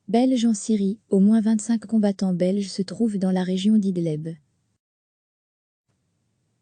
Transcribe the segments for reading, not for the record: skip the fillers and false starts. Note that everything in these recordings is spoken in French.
Belges en Syrie, au moins 25 combattants belges se trouvent dans la région d'Idleb.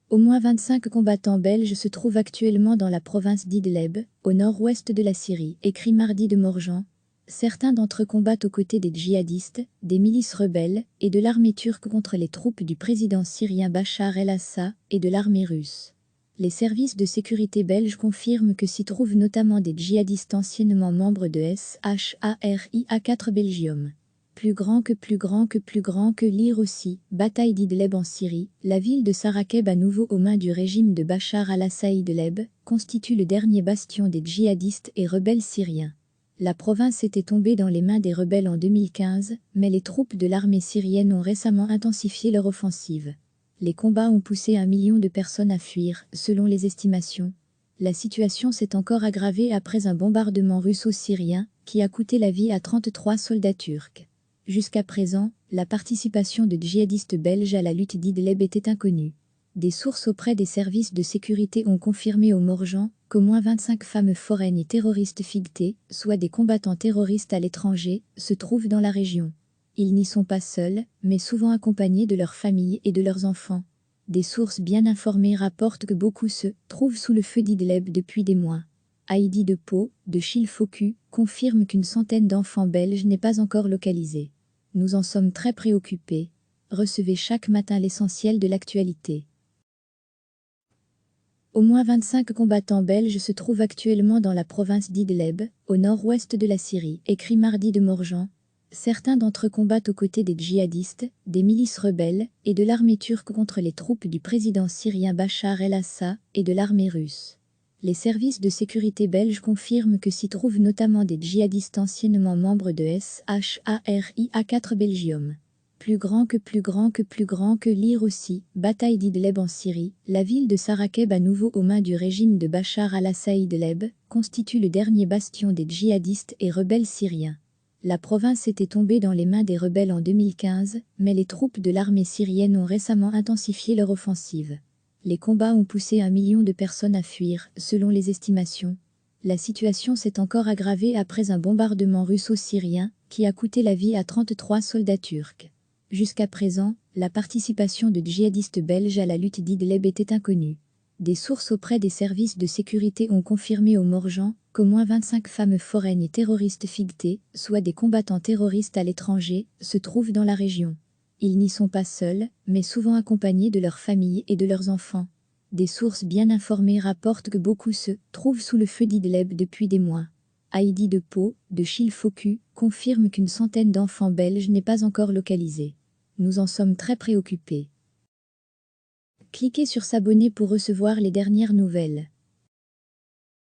Au moins 25 combattants belges se trouvent actuellement dans la province d'Idleb, au nord-ouest de la Syrie, écrit mardi de Morjan. Certains d'entre eux combattent aux côtés des djihadistes, des milices rebelles et de l'armée turque contre les troupes du président syrien Bachar el-Assad et de l'armée russe. Les services de sécurité belges confirment que s'y trouvent notamment des djihadistes anciennement membres de SHARIA4 Belgium. Plus grand que lire aussi, bataille d'Idleb en Syrie, la ville de Sarakeb à nouveau aux mains du régime de Bachar al-Assad. Idleb constitue le dernier bastion des djihadistes et rebelles syriens. La province était tombée dans les mains des rebelles en 2015, mais les troupes de l'armée syrienne ont récemment intensifié leur offensive. Les combats ont poussé 1 million de personnes à fuir, selon les estimations. La situation s'est encore aggravée après un bombardement russo-syrien qui a coûté la vie à 33 soldats turcs. Jusqu'à présent, la participation de djihadistes belges à la lutte d'Idleb était inconnue. Des sources auprès des services de sécurité ont confirmé au Morjan qu'au moins 25 femmes foraines et terroristes fightées, soit des combattants terroristes à l'étranger, se trouvent dans la région. Ils n'y sont pas seuls, mais souvent accompagnés de leurs familles et de leurs enfants. Des sources bien informées rapportent que beaucoup se trouvent sous le feu d'Idleb depuis des mois. Heidi de Pau, de Chilfocu, confirme qu'une centaine d'enfants belges n'est pas encore localisée. Nous en sommes très préoccupés. Recevez chaque matin l'essentiel de l'actualité. Au moins 25 combattants belges se trouvent actuellement dans la province d'Idleb, au nord-ouest de la Syrie, écrit mardi de Morjan. Certains d'entre eux combattent aux côtés des djihadistes, des milices rebelles et de l'armée turque contre les troupes du président syrien Bachar el-Assad et de l'armée russe. Les services de sécurité belges confirment que s'y trouvent notamment des djihadistes anciennement membres de SHARIA4 Belgium. Plus grand que lire aussi, bataille d'Idleb en Syrie, la ville de Sarakeb à nouveau aux mains du régime de Bachar al-Assad. Idleb constitue le dernier bastion des djihadistes et rebelles syriens. La province était tombée dans les mains des rebelles en 2015, mais les troupes de l'armée syrienne ont récemment intensifié leur offensive. Les combats ont poussé 1 million de personnes à fuir, selon les estimations. La situation s'est encore aggravée après un bombardement russo-syrien qui a coûté la vie à 33 soldats turcs. Jusqu'à présent, la participation de djihadistes belges à la lutte d'Idleb était inconnue. Des sources auprès des services de sécurité ont confirmé au Morjan qu'au moins 25 femmes foraines et terroristes fightées, soit des combattants terroristes à l'étranger, se trouvent dans la région. Ils n'y sont pas seuls, mais souvent accompagnés de leurs familles et de leurs enfants. Des sources bien informées rapportent que beaucoup se trouvent sous le feu d'Idleb depuis des mois. Heidi de Pau, de Chilfocu, confirme qu'une centaine d'enfants belges n'est pas encore localisée. Nous en sommes très préoccupés. Cliquez sur s'abonner pour recevoir les dernières nouvelles.